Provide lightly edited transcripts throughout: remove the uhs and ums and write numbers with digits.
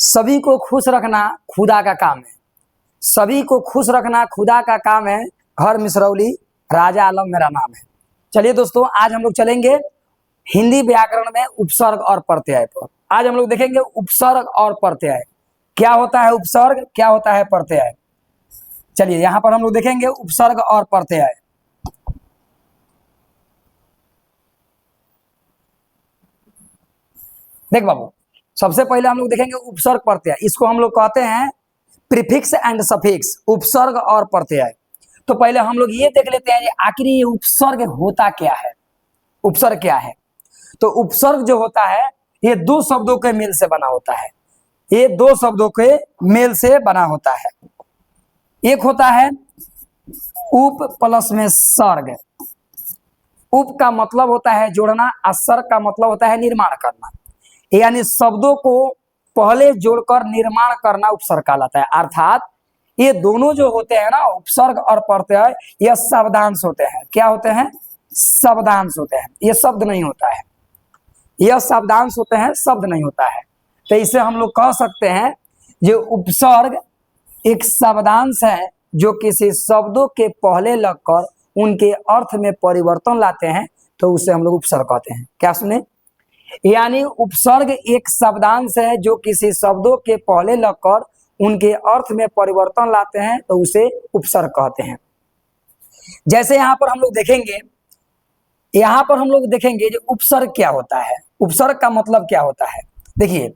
सभी को खुश रखना खुदा का काम है। सभी को खुश रखना खुदा का काम है। घर मिसरौली, राजा आलम मेरा नाम है। चलिए दोस्तों, आज हम लोग चलेंगे हिंदी व्याकरण में उपसर्ग और प्रत्यय पर। आज हम लोग देखेंगे उपसर्ग और प्रत्यय, क्या होता है उपसर्ग, क्या होता है प्रत्यय। चलिए यहां पर हम लोग देखेंगे उपसर्ग और प्रत्यय। देख बाबू, सबसे पहले हम लोग देखेंगे उपसर्ग प्रत्यय। इसको हम लोग कहते हैं प्रीफिक्स एंड सफिक्स, उपसर्ग और प्रत्यय। तो पहले हम लोग ये देख लेते हैं आखिर ये उपसर्ग होता क्या है। उपसर्ग क्या है? तो उपसर्ग जो होता है ये दो शब्दों के मेल से बना होता है। ये दो शब्दों के मेल से बना होता है। एक होता है उप प्लस में सर्ग। उप का मतलब होता है जोड़ना, और सर्ग का मतलब होता है निर्माण करना, यानी शब्दों को पहले जोड़कर निर्माण करना उपसर्ग कहलाता है। अर्थात ये दोनों जो होते हैं ना, उपसर्ग और प्रत्यय, ये शब्दांश होते हैं। क्या होते हैं? शब्दांश होते हैं। ये शब्द नहीं होता है, यह शब्दांश होते हैं, शब्द नहीं होता है। तो इसे हम लोग कह सकते हैं जो उपसर्ग एक शब्दांश है जो किसी शब्दों के पहले लगकर उनके अर्थ में परिवर्तन लाते हैं, तो उसे हम लोग उपसर्ग कहते हैं। क्या सुने? यानी उपसर्ग एक शब्दांश है जो किसी शब्दों के पहले लगकर उनके अर्थ में परिवर्तन लाते हैं, तो उसे उपसर्ग कहते हैं। जैसे यहाँ पर हम लोग देखेंगे, यहाँ पर हम लोग देखेंगे जो उपसर्ग क्या होता है, उपसर्ग का मतलब क्या होता है। देखिए,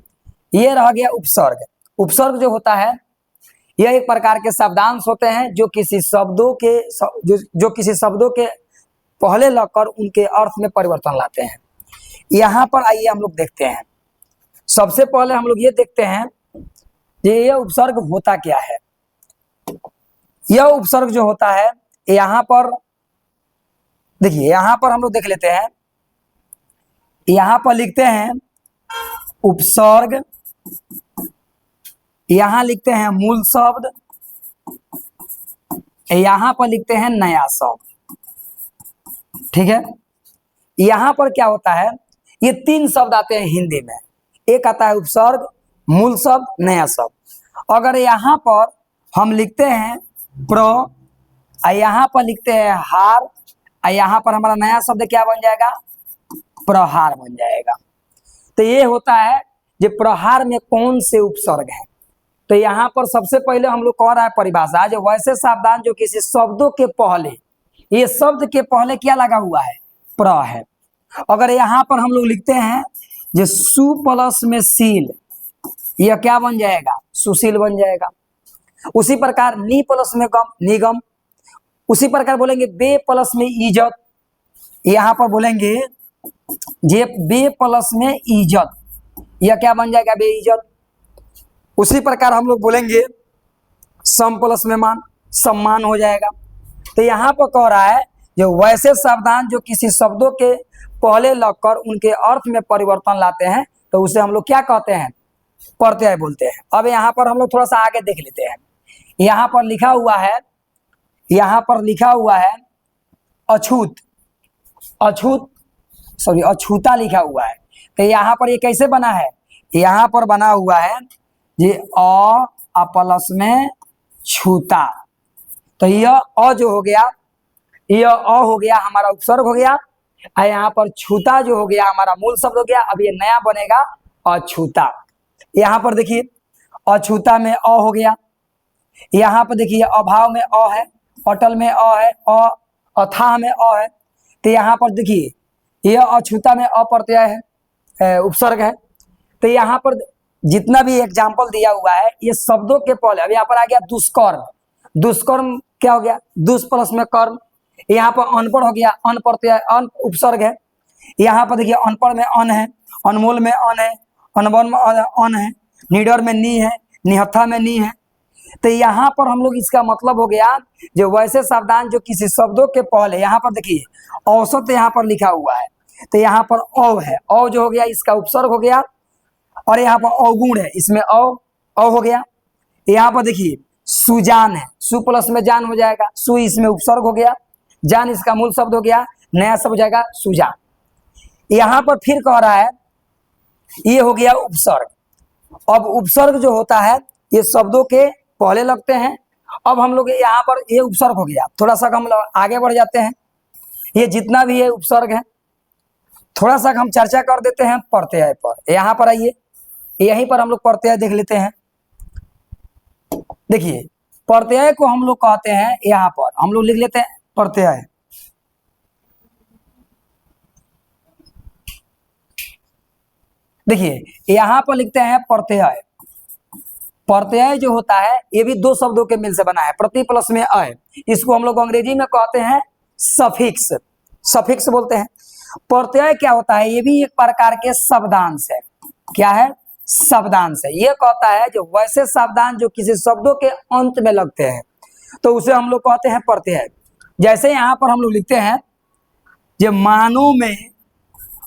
ये रह गया उपसर्ग। उपसर्ग जो होता है यह एक प्रकार के शब्दांश होते हैं जो किसी शब्दों के जो किसी शब्दों के पहले लगकर उनके अर्थ में परिवर्तन लाते हैं। यहाँ पर आइए हम लोग देखते हैं। सबसे पहले हम लोग ये देखते हैं कि यह उपसर्ग होता क्या है। यह उपसर्ग जो होता है, यहाँ पर देखिए, यहाँ पर हम लोग देख लेते हैं। यहाँ पर लिखते हैं उपसर्ग, यहाँ लिखते हैं मूल शब्द, यहाँ पर लिखते हैं नया शब्द। ठीक है, यहाँ पर क्या होता है, ये तीन शब्द आते हैं हिंदी में। एक आता है उपसर्ग, मूल शब्द, नया शब्द। अगर यहाँ पर हम लिखते हैं प्र, यहाँ पर लिखते हैं हार, यहाँ पर हमारा नया शब्द क्या बन जाएगा? प्रहार बन जाएगा। तो ये होता है जो प्रहार में कौन से उपसर्ग है। तो यहाँ पर सबसे पहले हम लोग कह रहा है परिभाषा, जो वैसे शब्दांश जो किसी शब्दों के पहले, ये शब्द के पहले क्या लगा हुआ है? प्र है। अगर यहाँ पर हम लोग लिखते हैं जो सु प्लस में सील, यह क्या बन जाएगा? सुशील बन जाएगा। उसी प्रकार नी प्लस में गम, निगम। उसी प्रकार बोलेंगे बे प्लस में इज्जत, यहाँ पर बोलेंगे जे बे प्लस में इज्जत, यह क्या बन जाएगा? बेइज्जत। उसी प्रकार हम लोग बोलेंगे सम प्लस में मान, सम्मान हो जाएगा। तो यहाँ पर कह रहा है जो वैसे शब्दांश जो किसी शब्दों के पहले लगकर उनके अर्थ में परिवर्तन लाते हैं, तो उसे हम लोग क्या कहते हैं? प्रत्यय बोलते हैं। अब यहाँ पर हम लोग थोड़ा सा आगे देख लेते हैं। यहाँ पर लिखा हुआ है, यहाँ पर लिखा हुआ है अछूत, अछूत सॉरी अछूता लिखा हुआ है। तो यहाँ पर ये कैसे बना है? यहाँ पर बना हुआ है ये अ प्लस में छूता। तो यह अ जो हो गया, यह अ हो गया हमारा उपसर्ग हो गया, और यहाँ पर छूता जो हो गया हमारा मूल शब्द हो गया। अब ये नया बनेगा अछूता। यहाँ पर देखिए अछूता में अ हो गया। यहाँ पर देखिए अभाव में अ है, अटल में अ है, अथाह में अ है। तो यहाँ पर देखिए यह अछूता में अप्रत्यय है, उपसर्ग है। तो यहाँ पर जितना भी एग्जाम्पल दिया हुआ है ये शब्दों के पहले। अब यहाँ पर आ गया दुष्कर्म, दुष्कर्म क्या हो गया? दुष् प्लस में कर्म। यहाँ पर अनपढ़ हो गया, अन प्रत्यय, अन उपसर्ग है। यहाँ पर देखिए अनपढ़ में अन है, अनमोल में अन है, अनबन में अन है, निडर में नी है, निहत्था में नी है। तो यहाँ पर हम लोग इसका मतलब हो गया जो वैसे शब्दांश जो किसी शब्दों के पहले, यहाँ पर देखिए औसत यहाँ पर लिखा हुआ है, तो यहाँ पर औ है, औ जो हो गया इसका उपसर्ग हो गया। और यहाँ पर अवगुण है, इसमें अ हो गया। यहाँ पर देखिए सुजान है, सु प्लस में जान हो जाएगा, सु इसमें उपसर्ग हो गया, जान इसका मूल शब्द हो गया, नया शब्द हो जाएगा सुजान। यहाँ पर फिर कह रहा है ये हो गया उपसर्ग। अब उपसर्ग जो होता है ये शब्दों के पहले लगते हैं। अब हम लोग यहाँ पर ये उपसर्ग हो गया, थोड़ा सा हम लोग आगे बढ़ जाते हैं। ये जितना भी है उपसर्ग है, थोड़ा सा हम चर्चा कर देते हैं प्रत्यय पर। यहाँ पर आइए, यहीं पर हम लोग प्रत्यय देख लेते हैं। देखिए प्रत्यय को हम लोग कहते हैं, यहाँ पर हम लोग लिख लेते हैं प्रत्यय। देखिए यहाँ पर लिखते हैं प्रत्यय। प्रत्यय जो होता है ये भी दो शब्दों के मिल से बना है, प्रति प्लस में अय। इसको हम लोग अंग्रेजी में कहते हैं सफिक्स, सफिक्स बोलते हैं। प्रत्यय क्या होता है, ये भी एक प्रकार के शब्दांश है। क्या है, शब्दांश है। ये कहता है जो वैसे शब्दांश जो किसी शब्दों के अंत में लगते हैं तो उसे हम लोग कहते हैं प्रत्यय। जैसे यहाँ पर हम लोग लिखते हैं जो मानो में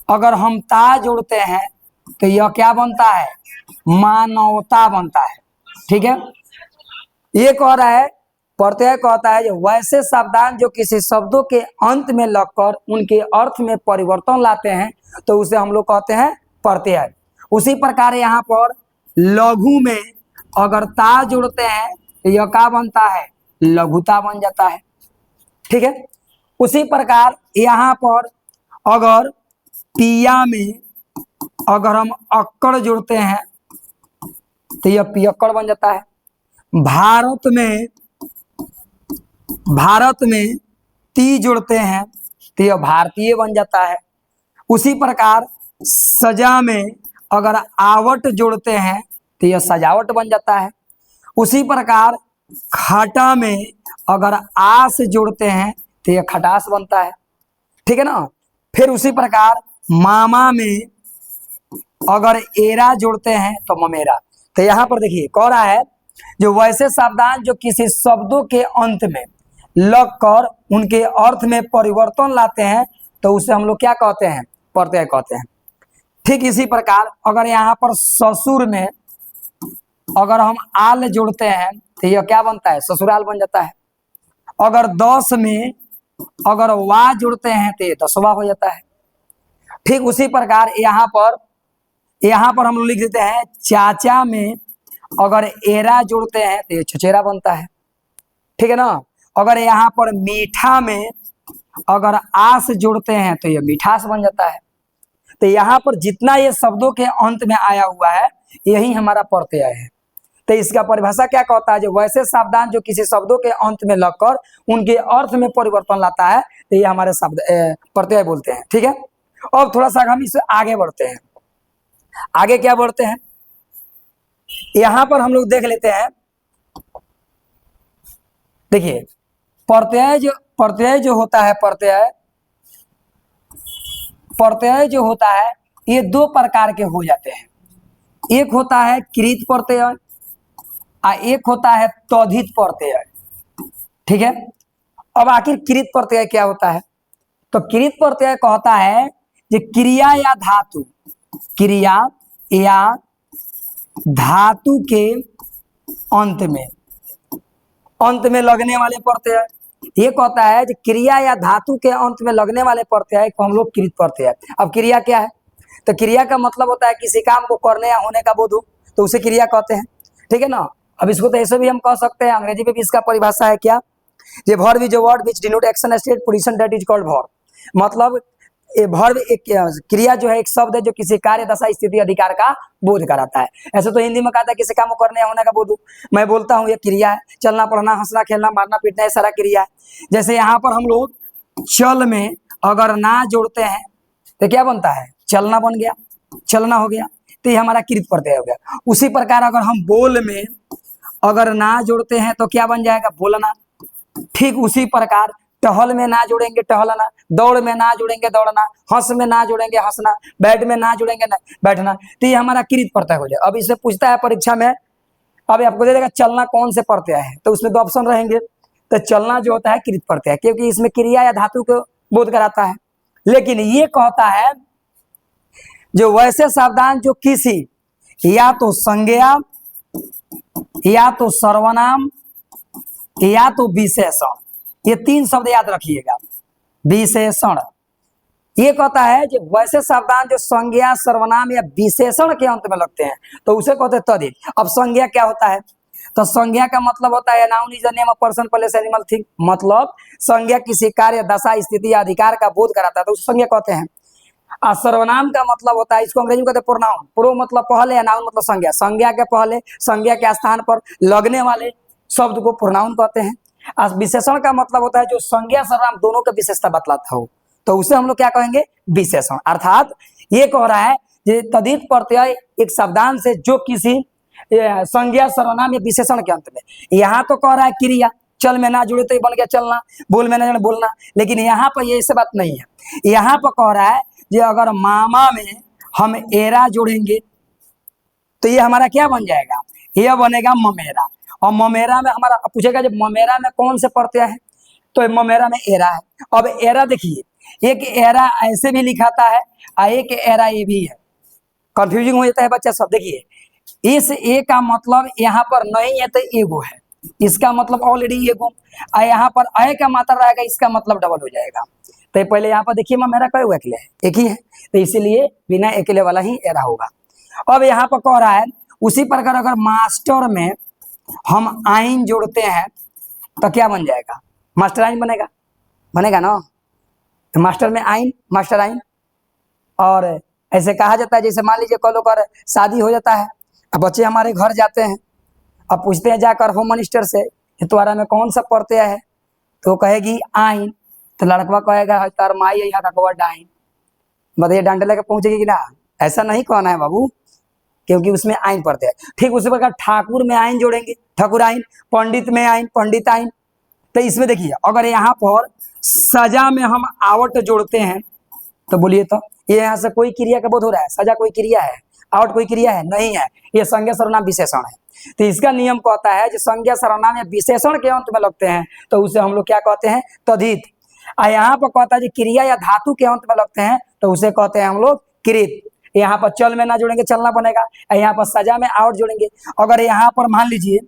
अगर हम ता जोड़ते हैं तो यह क्या बनता है, मानवता बनता है। ठीक है, ये कह रहा है प्रत्यय कहता है जो वैसे शब्दांश जो किसी शब्दों के अंत में लगकर उनके अर्थ में परिवर्तन लाते हैं तो उसे हम लोग कहते हैं प्रत्यय। उसी प्रकार यहाँ पर लघु में अगर ता जोड़ते हैं तो यह क्या बनता है, लघुता बन जाता है। ठीक है, उसी प्रकार यहाँ पर अगर पिया में अगर हम अक्कड़ जोड़ते हैं तो यह पियक्कड़ बन जाता है। भारत में ती जोड़ते हैं तो यह भारतीय बन जाता है। उसी प्रकार सजा में अगर आवट जोड़ते हैं तो यह सजावट बन जाता है। उसी प्रकार खाटा में अगर आस जोड़ते हैं तो यह खटास बनता है। ठीक है ना। फिर उसी प्रकार मामा में अगर एरा जोड़ते हैं तो ममेरा। तो यहाँ पर देखिए कह रहा है जो वैसे शब्दांश जो किसी शब्दों के अंत में लगकर उनके अर्थ में परिवर्तन लाते हैं तो उसे हम लोग क्या कहते हैं, प्रत्यय कहते हैं। ठीक इसी प्रकार अगर यहाँ पर ससुर में अगर हम आल जोड़ते हैं तो यह क्या बनता है, ससुराल बन जाता है। अगर 10 में अगर वा जोड़ते हैं तो ये दसवा हो जाता है। ठीक उसी प्रकार यहाँ पर हम लोग लिख देते हैं चाचा में अगर एरा जोड़ते हैं तो ये छचेरा बनता है। ठीक है ना। अगर यहाँ पर मीठा में अगर आस जोड़ते हैं तो ये मिठास बन जाता है। तो यहाँ पर जितना ये शब्दों के अंत में आया हुआ है यही हमारा प्रत्यय है। तो इसका परिभाषा क्या कहता है, जो वैसे शब्दांश जो किसी शब्दों के अंत में लगकर उनके अर्थ में परिवर्तन लाता है तो ये हमारे शब्द प्रत्यय बोलते हैं। ठीक है, अब थोड़ा सा हम इससे आगे बढ़ते हैं। आगे क्या बढ़ते हैं, यहां पर हम लोग देख लेते हैं। देखिए प्रत्यय जो होता है, प्रत्यय जो होता है ये दो प्रकार के हो जाते हैं। एक होता है कृत प्रत्यय और एक होता है तद्धित प्रत्यय। ठीक है, अब आखिर कृत प्रत्यय क्या होता है, तो कृत प्रत्यय कहता है जो क्रिया या धातु के अंत में लगने वाले प्रत्यय। ये कहता है कि क्रिया या धातु के अंत में लगने वाले प्रत्यय को हम लोग कृत प्रत्यय। अब क्रिया क्या है, तो क्रिया का मतलब होता है किसी काम को करने या होने का बोध हो तो उसे क्रिया कहते हैं। ठीक है ना। अब इसको तो ऐसे भी हम कह सकते हैं, अंग्रेजी में भी इसका परिभाषा है क्या, ये verb is a word which denote action state position that is called verb. मतलब ये वर्ब एक क्रिया जो है एक शब्द है जो किसी कार्य दशा स्थिति अधिकार का बोध कराता है। ऐसे तो हिंदी में कहता है किसी काम को करने या होने का बोध हो। मैं बोलता हूँ ये क्रिया है, चलना पढ़ना हंसना खेलना मारना पीटना ये सारा क्रिया है। जैसे यहाँ पर हम लोग चल में अगर ना जोड़ते हैं तो क्या बनता है, चलना बन गया, चलना हो गया, तो ये हमारा कृत प्रत्यय हो गया। उसी प्रकार अगर हम बोल में अगर ना जोड़ते हैं तो क्या बन जाएगा, बोलना। ठीक उसी प्रकार टहल में ना जोड़ेंगे टहलना, दौड़ में ना जोड़ेंगे दौड़ना, हंस में ना जोड़ेंगे हंसना, बैठ में ना जोड़ेंगे ना बैठना, तो ये हमारा कृत प्रत्यय हो जाए। अब इससे पूछता है परीक्षा में, अब आपको दे देगा चलना कौन से प्रत्यय है, तो उसमें दो ऑप्शन रहेंगे। तो चलना जो होता है कृत प्रत्यय, क्योंकि इसमें क्रिया या धातु को बोध कराता है। लेकिन ये कहता है जो वैसे शब्दांश जो किसी या तो संज्ञा या तो सर्वनाम या तो विशेषण, ये तीन शब्द याद रखिएगा। विशेषण ये कहता है जो वैसे शब्दांश जो संज्ञा सर्वनाम या विशेषण के अंत में लगते हैं तो उसे कहते हैं तद्धित। अब संज्ञा क्या होता है? तो संज्ञा का मतलब होता है noun is the name of person place animal thing, मतलब संज्ञा किसी कार्य दशा स्थिति या अधिकार का बोध कराता है तो उसे संज्ञा कहते हैं। और सर्वनाम का मतलब होता है, इसको अंग्रेजी में कहते हैं प्रोनाउन। प्रो मतलब पहले या नाउन मतलब संज्ञा, संज्ञा के पहले संज्ञा के स्थान पर लगने वाले शब्द को प्रोनाउन कहते हैं। और विशेषण का मतलब होता है जो संज्ञा सर्वनाम दोनों की विशेषता बतलाता हो तो उसे हम लोग क्या कहेंगे? विशेषण। अर्थात ये कह रहा है कि तद्धित प्रत्यय एक शब्दांश से जो किसी संज्ञा सर्वनाम या विशेषण के अंत में, यहाँ तो कह रहा है क्रिया, चल में ना जुड़े तो ये बन गया चलना, बोल में ना जुड़े बोलना, लेकिन यहाँ पर ये ऐसे बात नहीं है। यहाँ पर कह रहा है कि अगर मामा में हम एरा जोड़ेंगे तो ये हमारा क्या बन जाएगा? यह बनेगा ममेरा। और ममेरा में हमारा पूछेगा जब ममेरा में कौन से प्रत्यय है तो ममेरा में एरा है। अब एरा देखिए, एक एरा ऐसे भी लिखाता है और एक एरा ये भी है, कंफ्यूजिंग हो जाता है बच्चा सब। देखिए इस ए का मतलब यहाँ पर नहीं है तो एगो है, इसका मतलब ऑलरेडी एगो, और यहाँ पर अ का मात्रा रहेगा, इसका मतलब डबल हो जाएगा। तो पहले यहाँ पर देखिए मेरा कई हुआ अकेले है, एक ही है, तो इसीलिए बिना अकेले वाला ही एरा होगा। अब यहाँ पर कह रहा है उसी प्रकार अगर मास्टर में हम आइन जोड़ते हैं तो क्या बन जाएगा? मास्टर आइन बनेगा, बनेगा ना। तो मास्टर में आइन, मास्टर आइन। और ऐसे कहा जाता है जैसे मान लीजिए कल होकर शादी हो जाता है, अब बच्चे हमारे घर जाते हैं, अब पूछते हैं जाकर होम मिनिस्टर से तुम्हारा में कौन सा प्रत्यय है तो कहेगी आइन, तो लड़कवा कहेगा तार माई यहाँ का डाइन, बताइए डंडे लेकर पहुंचेगी कि ना? ऐसा नहीं कहना है बाबू, क्योंकि उसमें आइन पढ़ते हैं। ठीक उसी प्रकार ठाकुर में आइन जोड़ेंगे, ठाकुर आइन, पंडित में आइन, पंडित आइन। तो इसमें देखिए अगर यहाँ पर सजा में हम आवट जोड़ते हैं तो बोलिए तो ये यहाँ से कोई क्रिया का बोध हो रहा है? सजा कोई क्रिया है? आवट कोई क्रिया है? नहीं है, ये संज्ञा सर्वनाम विशेषण है। तो इसका नियम कहता है जो संज्ञा सर्वनाम या विशेषण के अंत में लगते हैं तो उसे हम लोग क्या कहते हैं? तद्धित। और यहाँ पर कहता है क्रिया या धातु के अंत में लगते हैं तो उसे कहते हैं हम लोग कृत। यहाँ पर चल में ना जोड़ेंगे चलना बनेगा, यहाँ पर सजा में आवट जोड़ेंगे। अगर यहाँ पर मान लीजिए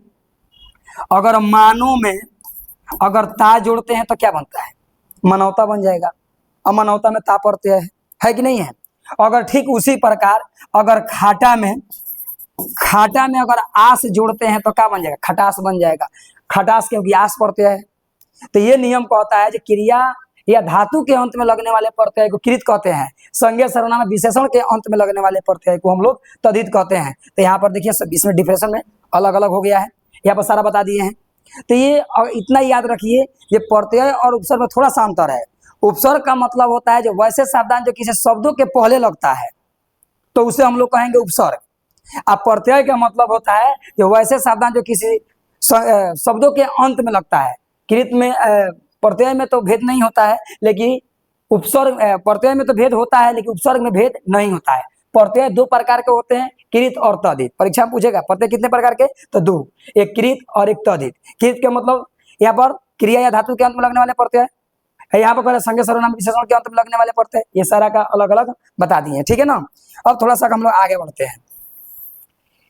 अगर मानो में अगर ता जोड़ते हैं तो क्या बनता है? मनौता बन जाएगा, और मनौता में ता प्रत्यय है कि नहीं है? अगर ठीक उसी प्रकार अगर खाटा में अगर आस जोड़ते हैं तो क्या बन जाएगा? खटास बन जाएगा, खटास क्योंकि आस प्रत्यय है। तो ये नियम कहता है जो क्रिया या धातु के अंत में लगने वाले प्रत्यय को कृत कहते हैं, संज्ञा सर्वनाम विशेषण के अंत में लगने वाले प्रत्यय को हम लोग तद्धित कहते हैं। तो यहाँ पर देखिए इसमें डिफरेंशन में अलग अलग हो गया है, यहाँ पर सारा बता दिए हैं। तो ये इतना याद रखिए ये प्रत्यय और उपसर्ग में थोड़ा सा अंतर है। उपसर्ग का मतलब होता है जो वैसे शब्दांश जो किसी शब्दों के पहले लगता है तो उसे हम लोग कहेंगे उपसर्ग। अब प्रत्यय का मतलब होता है जो वैसे शब्दांश जो किसी शब्दों के अंत में लगता है। कृत में प्रत्यय में तो भेद नहीं होता है, लेकिन उपसर्ग प्रत्यय में तो भेद होता है लेकिन उपसर्ग में भेद नहीं होता है। प्रत्यय दो प्रकार के होते हैं, कृत और तद्धित। परीक्षा में पूछेगा प्रत्यय कितने प्रकार के, तो दो, एक कृत और एक तद्धित। कृत के मतलब यहाँ पर क्रिया या धातु के अंत में लगने वाले प्रत्यय, यहाँ पर संज्ञा सर्वनाम विशेषण के अंत में लगने वाले प्रत्यय, ये सारा का अलग अलग बता दिए, ठीक है ना। अब थोड़ा सा हम लोग आगे बढ़ते हैं।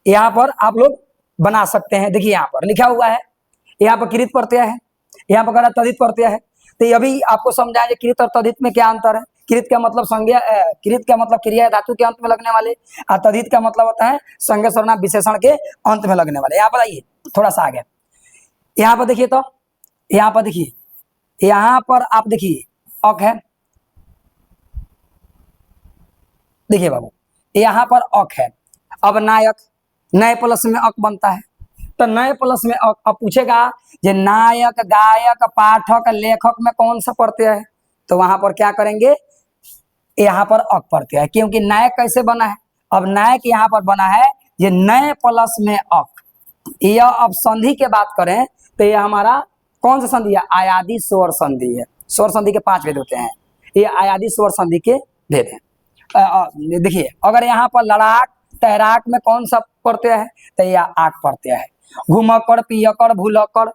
यहाँ पर आप लोग बना सकते हैं, देखिए यहाँ पर लिखा हुआ है, यहाँ पर कृत प्रत्यय है, यहाँ पर तद्धित प्रत्यय है। तो अभी आपको समझाएंगे कृत और तद्धित में क्या अंतर है। कृत का मतलब संज्ञा, कृत का मतलब क्रिया धातु के अंत में लगने वाले, और तद्धित का मतलब होता है संज्ञा सर्वनाम विशेषण के अंत में लगने वाले। यहाँ पर आइए थोड़ा सा आगे, यहाँ पर देखिए, तो यहाँ पर देखिए, यहाँ पर आप देखिए अक है, देखिए बाबू यहाँ पर अक है। अब नायक, नए प्लस में अक बनता है, तो नए प्लस में अक। अब पूछेगा जे नायक, गायक, पाठक, लेखक में कौन सा प्रत्यय है, तो वहां पर क्या करेंगे, यहाँ पर अक प्रत्यय है। क्योंकि नायक कैसे बना है, अब नायक यहाँ पर बना है ये नए प्लस में अक। यह अब संधि के बात करें तो यह हमारा कौन सा संधि है, आयादी स्वर संधि है। स्वर संधि के 5 भेद होते हैं, ये आयादी स्वर संधि के भेद हैं। देखिए अगर यहाँ पर लड़ाक, तैराक में कौन सा प्रत्यय है, तो यह आक प्रत्यय है। घुमक्कड़, पियक्कड़, भूलक्कड़,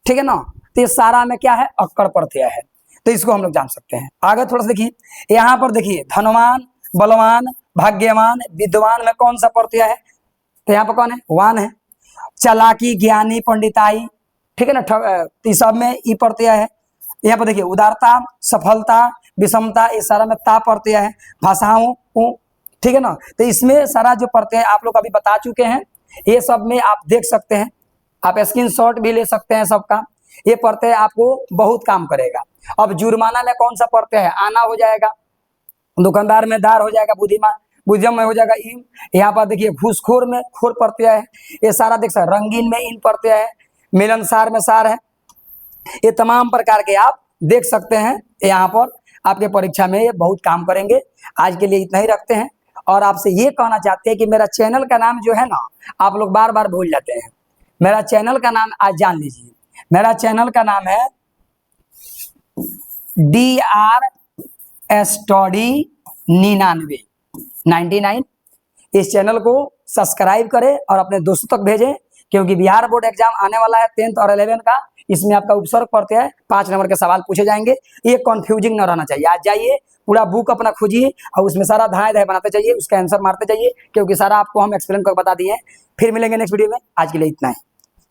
ठीक है ना, तो ये सारा में क्या है, अक्कड़ प्रत्यय है। तो इसको हम लोग जान सकते हैं। आगे थोड़ा सा देखिए, यहाँ पर देखिए धनवान, बलवान, भाग्यवान, विद्वान में कौन सा प्रत्यय है, तो यहाँ पर कौन है, वान है। चालाकी, ज्ञानी, पंडिताई, ठीक है ना, सब में ई प्रत्यय है। यहाँ पर देखिए उदारता, सफलता, विषमता, ये सारा में ता प्रत्यय है, भाषाओं, ठीक है ना। तो इसमें सारा जो प्रत्यय आप लोग अभी बता चुके हैं, ये सब में आप देख सकते हैं, आप स्क्रीनशॉट भी ले सकते हैं सबका। ये प्रत्यय आपको बहुत काम करेगा। अब जुर्माना में कौन सा प्रत्यय है, आना हो जाएगा, दुकानदार में दार हो जाएगा, बुद्धिमान बुद्धिम में हो जाएगा इन। यहाँ पर देखिए घूसखोर में खोर प्रत्यय है, ये सारा देख सकते, रंगीन में इन प्रत्यय है, मिलनसार में सार है, ये तमाम प्रकार के आप देख सकते हैं। यहाँ पर आपके परीक्षा में ये बहुत काम करेंगे। आज के लिए इतना ही रखते हैं, और आपसे ये कहना चाहते हैं कि मेरा चैनल का नाम जो है ना, आप लोग बार बार भूल जाते हैं। मेरा चैनल का नाम आज जान लीजिए, मेरा चैनल का नाम है DR स्टडी 99। इस चैनल को सब्सक्राइब करें और अपने दोस्तों तक भेजें, क्योंकि बिहार बोर्ड एग्जाम आने वाला है 10th और 11th का। इसमें आपका उपसर्ग प्रत्यय 5 नंबर के सवाल पूछे जाएंगे, ये कंफ्यूजिंग न रहना चाहिए। आज जाइए पूरा बुक अपना खोजिए और उसमें सारा धाए धाए बनाते जाइए, उसका आंसर मारते जाइए, क्योंकि सारा आपको हम एक्सप्लेन कर बता दिए हैं। फिर मिलेंगे नेक्स्ट वीडियो में, आज के लिए इतना ही।